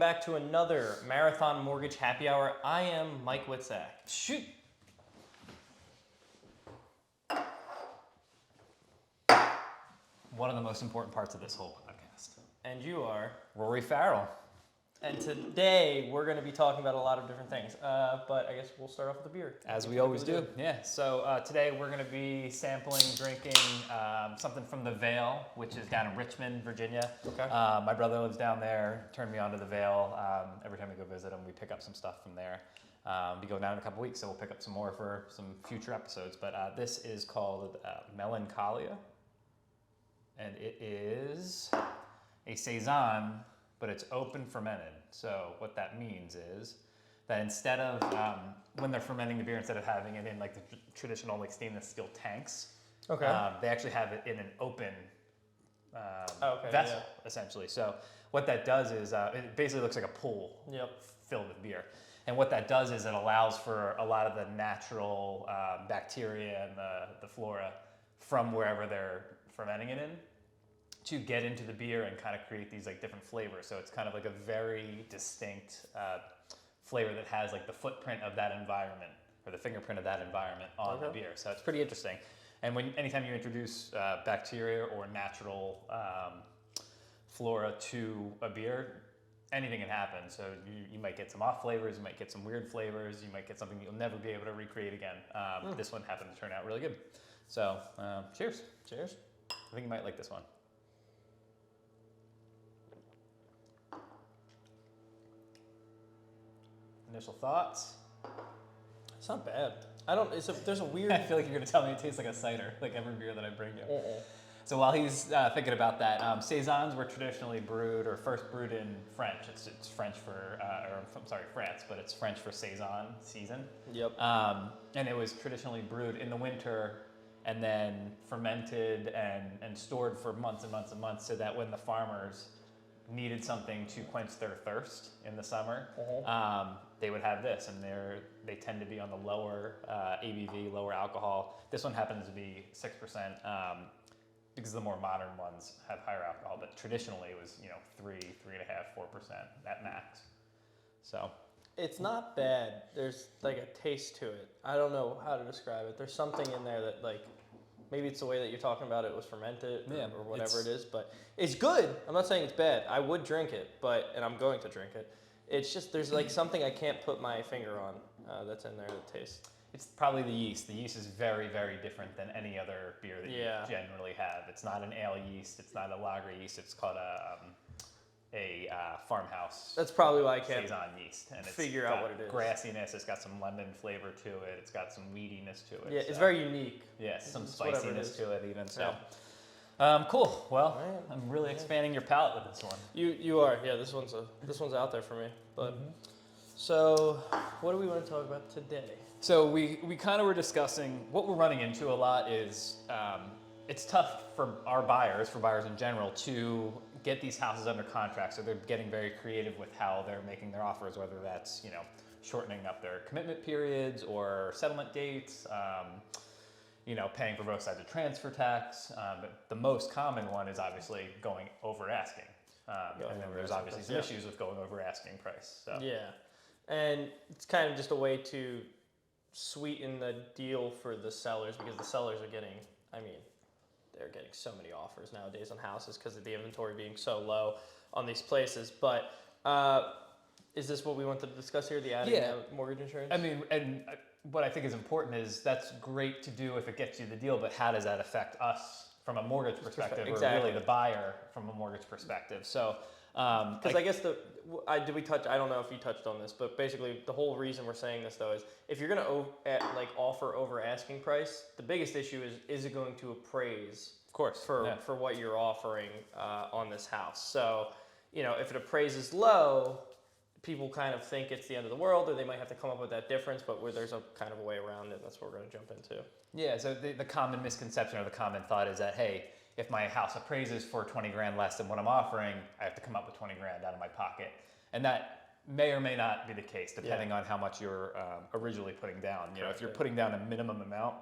back to another Marathon Mortgage Happy Hour. I am Mike Witzak. Shoot. One of the most important parts of this whole podcast. And you are. Rory Farrell. And today we're going to be talking about a lot of different things. But I guess we'll start off with the beer. As we always do. Yeah. So today we're going to be sampling, drinking something from the Vale, which is down in Richmond, Virginia. Okay. My brother lives down there. Turned me on to the Vale. Every time we go visit him, we pick up some stuff from there. We go down in a couple weeks, so we'll pick up some more for some future episodes. But this is called Melancholia. And it is a Saison, but it's open fermented. So what that means is that instead of, when they're fermenting the beer, instead of having it in like the traditional like stainless steel tanks, Okay. they actually have it in an open Okay, vessel, essentially. So what that does is, it basically looks like a pool filled with beer. And what that does is it allows for a lot of the natural bacteria and the flora from wherever they're fermenting it in to get into the beer and kind of create these like different flavors. So it's kind of like a very distinct flavor that has like the footprint of that environment or the fingerprint of that environment on the beer. So it's pretty interesting. And anytime you introduce bacteria or natural flora to a beer, anything can happen. So you might get some off flavors, you might get some weird flavors, you might get something you'll never be able to recreate again. This one happened to turn out really good. So cheers. Cheers. I think you might like this one. Initial thoughts? It's not bad. There's a weird. I feel like you're gonna tell me it tastes like a cider, like every beer that I bring you. So while he's thinking about that, saisons were traditionally brewed or first brewed in French. It's French for, France, but it's French for saison, season. Yep. And it was traditionally brewed in the winter and then fermented and stored for months and months and months, so that when the farmers needed something to quench their thirst in the summer, they would have this, and they tend to be on the lower ABV, lower alcohol. This one happens to be 6%, because the more modern ones have higher alcohol, but traditionally it was 3.5, 4% at max. So it's not bad. There's like a taste to it. I don't know how to describe it. There's something in there that like, maybe it's the way that you're talking about it was fermented or whatever it is, but it's good. I'm not saying it's bad. I would drink it, and I'm going to drink it. It's just there's like something I can't put my finger on that's in there that tastes. It's probably the yeast. The yeast is very, very different than any other beer that you generally have. It's not an ale yeast. It's not a lager yeast. It's called a farmhouse. That's probably why I can't saison yeast, and it's figure out what it is. Grassiness. It's got some lemon flavor to it. It's got some weediness to it. Yeah, it's very unique. Yes, some spiciness to it even. So, cool. Well, I'm really expanding your palate with this one. You are. Yeah, this one's out there for me. But so, what do we want to talk about today? So we kind of were discussing what we're running into a lot is it's tough for buyers in general, to get these houses under contract. So they're getting very creative with how they're making their offers, whether that's shortening up their commitment periods or settlement dates, paying for both sides of transfer tax. But the most common one is obviously going over asking. And then there's obviously some issues with going over asking price. So. Yeah, and it's kind of just a way to sweeten the deal for the sellers, because the sellers are getting, they're getting so many offers nowadays on houses because of the inventory being so low on these places. But is this what we want to discuss here, the adding mortgage insurance? And what I think is important is that's great to do if it gets you the deal, but how does that affect us from a mortgage perspective, or really the buyer from a mortgage perspective? So, because I guess I don't know if you touched on this, but basically the whole reason we're saying this though is if you're going to offer over asking price, the biggest issue is it going to appraise, of course, for what you're offering on this house. So, if it appraises low, people kind of think it's the end of the world, or they might have to come up with that difference, but where there's a kind of a way around it, that's what we're going to jump into. Yeah, so the common misconception or the common thought is that, hey, if my house appraises for 20 grand less than what I'm offering, I have to come up with 20 grand out of my pocket. And that may or may not be the case, depending on how much you're originally putting down. If you're putting down a minimum amount,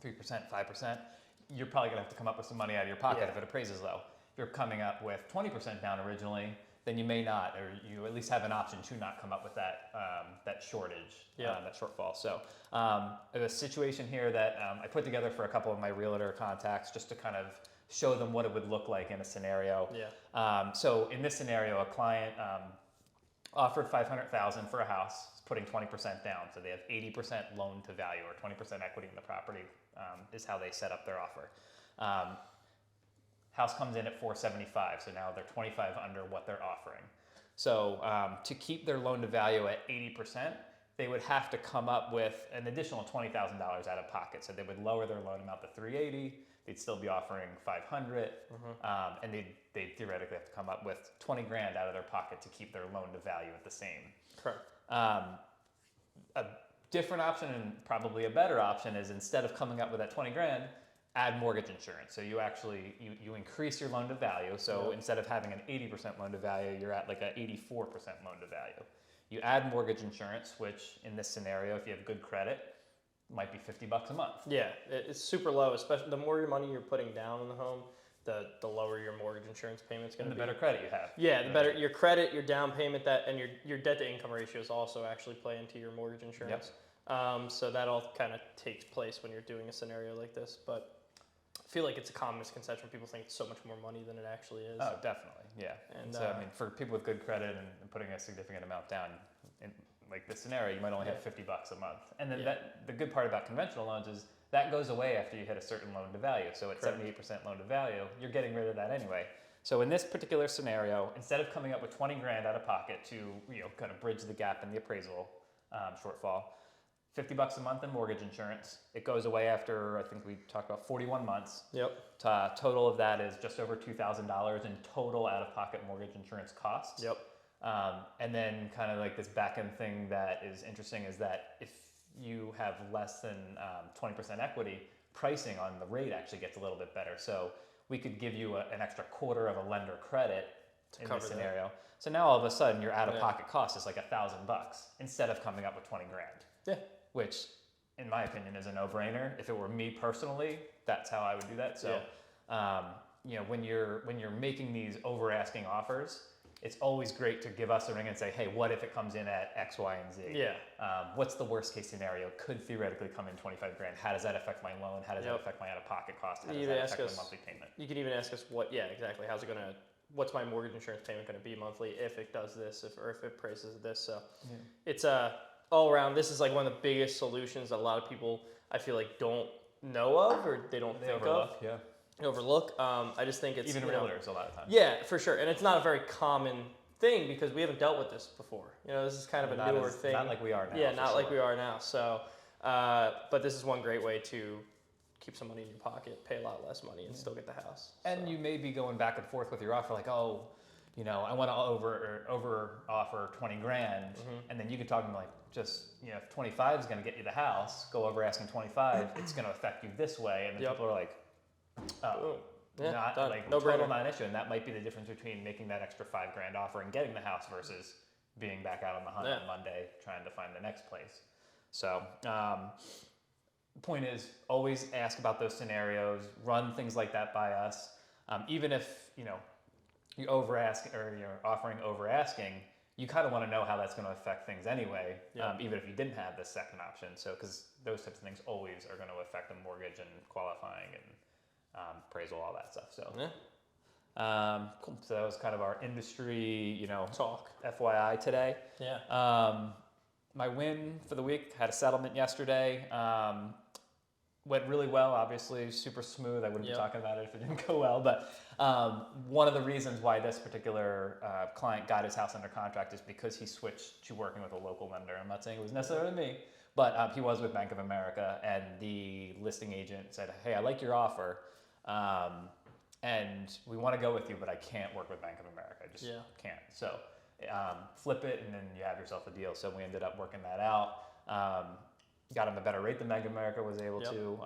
3%, 5%, you're probably going to have to come up with some money out of your pocket if it appraises low. If you're coming up with 20% down originally, then you may not, or you at least have an option to not come up with that that shortage, that shortfall. So a situation here that I put together for a couple of my realtor contacts just to kind of show them what it would look like in a scenario. Yeah. So in this scenario, a client offered $500,000 for a house, putting 20% down. So they have 80% loan to value or 20% equity in the property is how they set up their offer. House comes in at 475, so now they're 25 under what they're offering. So to keep their loan to value at 80%, they would have to come up with an additional $20,000 out of pocket. So they would lower their loan amount to 380. They'd still be offering 500, and they'd theoretically have to come up with 20 grand out of their pocket to keep their loan to value at the same. Correct. A different option, and probably a better option, is instead of coming up with that 20 grand, add mortgage insurance. So you actually, you increase your loan to value. So instead of having an 80% loan to value, you're at like an 84% loan to value. You add mortgage insurance, which in this scenario, if you have good credit, might be $50 a month. Yeah, it's super low, especially the more your money you're putting down in the home, the lower your mortgage insurance payment's going to be. And the better credit you have. Yeah, the better your credit, your down payment, and your debt to income ratios also actually play into your mortgage insurance. Yep. So that all kind of takes place when you're doing a scenario like this. But I feel like it's a common misconception. People think it's so much more money than it actually is. Oh, definitely, yeah. And so, I mean, for people with good credit and putting a significant amount down, in like this scenario, you might only have $50 a month. And then the good part about conventional loans is that goes away after you hit a certain loan to value. So at 78% loan to value, you're getting rid of that anyway. So in this particular scenario, instead of coming up with 20 grand out of pocket to kind of bridge the gap in the appraisal shortfall, $50 a month in mortgage insurance. It goes away after, I think we talked about 41 months. Yep. Total of that is just over $2,000 in total out-of-pocket mortgage insurance costs. Yep. And then kind of like this back-end thing that is interesting is that if you have less than 20% equity, pricing on the rate actually gets a little bit better. So we could give you an extra quarter of a lender credit in this scenario. That. So now all of a sudden your out-of-pocket cost is like $1,000 instead of coming up with 20 grand. Yeah. Which, in my opinion, is a no-brainer. If it were me personally, that's how I would do that. So, when you're making these over-asking offers, it's always great to give us a ring and say, hey, what if it comes in at X, Y, and Z? Yeah. What's the worst-case scenario? Could theoretically come in 25 grand. How does that affect my loan? How does that affect my out-of-pocket cost? How does that affect my monthly payment? You can even ask us exactly. What's my mortgage insurance payment going to be monthly if it does this, or if it prices this? So it's all around, this is like one of the biggest solutions that a lot of people, I feel like, don't know of, or they think overlook, of. Overlook. I just think it's... Even realtors a lot of times. Yeah, for sure. And it's not a very common thing because we haven't dealt with this before. This is kind of a newer thing. Not like we are now. Yeah, not like we are now. So, but this is one great way to keep some money in your pocket, pay a lot less money, and still get the house. And you may be going back and forth with your offer, like, I want to over offer 20 grand, and then you could talk to them like, if 25 is going to get you the house, go over asking 25, it's going to affect you this way, and then people are like, total non-issue, and that might be the difference between making that extra 5 grand offer and getting the house versus being back out on the hunt on Monday trying to find the next place. So, the point is, always ask about those scenarios, run things like that by us, even if you over ask or you're offering over asking, you kind of want to know how that's going to affect things anyway, even if you didn't have this second option. So, because those types of things always are going to affect the mortgage and qualifying and appraisal, all that stuff. So, cool. So that was kind of our industry, talk, FYI today. Yeah. My win for the week, had a settlement yesterday. Went really well, obviously, super smooth. I wouldn't be talking about it if it didn't go well. But one of the reasons why this particular client got his house under contract is because he switched to working with a local lender. I'm not saying it was necessarily me, but he was with Bank of America, and the listing agent said, hey, I like your offer, and we want to go with you, but I can't work with Bank of America. I just can't. So flip it, and then you have yourself a deal. So we ended up working that out. Got him a better rate than Bank of America was able to.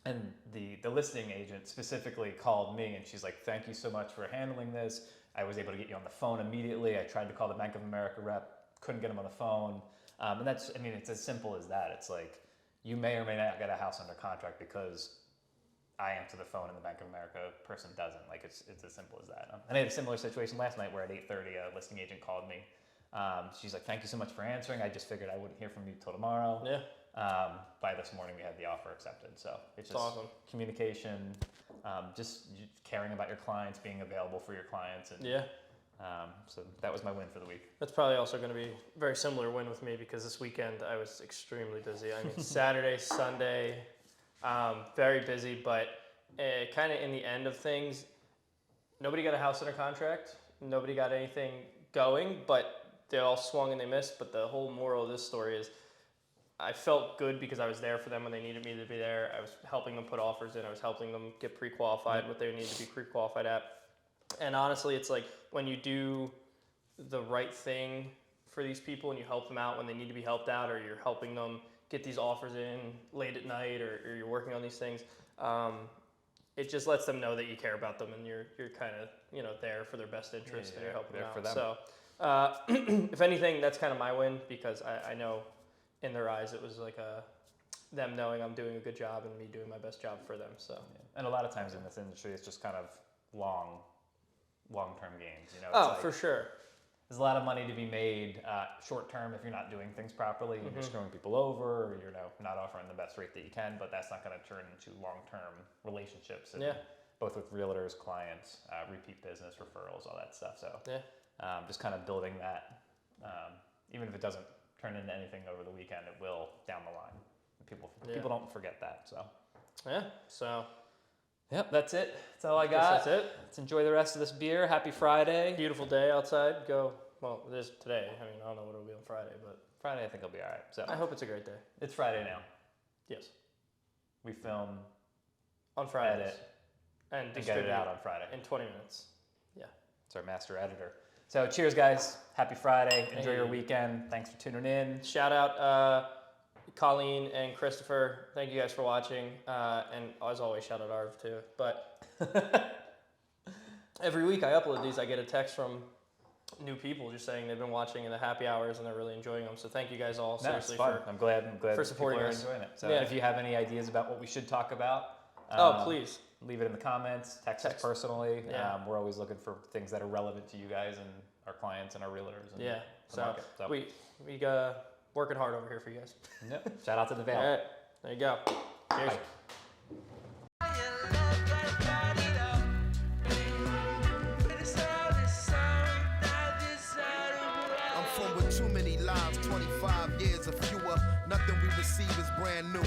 And the listing agent specifically called me, and she's like, thank you so much for handling this. I was able to get you on the phone immediately. I tried to call the Bank of America rep, couldn't get him on the phone. And it's as simple as that. It's like, you may or may not get a house under contract because I answer the phone and the Bank of America person doesn't. Like it's as simple as that. And I had a similar situation last night where at 8:30 a listing agent called me. She's like, "Thank you so much for answering. I just figured I wouldn't hear from you till tomorrow." Yeah. By this morning we had the offer accepted. So it's just awesome. Communication, just caring about your clients, being available for your clients. And, yeah. So that was my win for the week. That's probably also going to be a very similar win with me because this weekend I was extremely busy. I mean, Saturday, Sunday, very busy, but kind of in the end of things, nobody got a house under contract. Nobody got anything going, but they all swung and they missed. But the whole moral of this story is I felt good because I was there for them when they needed me to be there. I was helping them put offers in. I was helping them get pre-qualified, what they would need to be pre-qualified at. And honestly, it's like when you do the right thing for these people and you help them out when they need to be helped out, or you're helping them get these offers in late at night, or you're working on these things, it just lets them know that you care about them and you're kind of there for their best interest and you're helping them out. For them. So if anything, that's kind of my win because I know in their eyes it was like them knowing I'm doing a good job and me doing my best job for them. So and a lot of times in this industry, it's just kind of long-term gains. It's for sure. There's a lot of money to be made short-term if you're not doing things properly. You're screwing people over, or you're not offering the best rate that you can, but that's not going to turn into long-term relationships. And both with realtors, clients, repeat business, referrals, all that stuff. So just kind of building that, even if it doesn't turn into anything over the weekend, it will down the line. People don't forget that. So yep, that's it. That's all I got. That's it. Let's enjoy the rest of this beer. Happy Friday. Beautiful day outside. Well, it is today. I mean, I don't know what it'll be on Friday, but Friday I think it'll be all right. So I hope it's a great day. It's Friday now. Yes. We film on Friday and get it out on Friday in 20 minutes. Yeah. It's our master editor. So cheers, guys. Happy Friday. Enjoy your weekend. Thanks for tuning in. Shout out Colleen and Christopher. Thank you guys for watching. And as always, shout out Arv too. But every week I upload these, I get a text from new people just saying they've been watching in the happy hours and they're really enjoying them. So thank you guys all seriously I'm glad for supporting us. Enjoying it. So if you have any ideas about what we should talk about, please leave it in the comments. Text us personally. We're always looking for things that are relevant to you guys and our clients and our realtors. And the market. So we working hard over here for you guys. Yep. Shout out to the Vale. All right, there you go. Cheers. Bye. Too many lives, 25 years or fewer. Nothing we receive is brand new.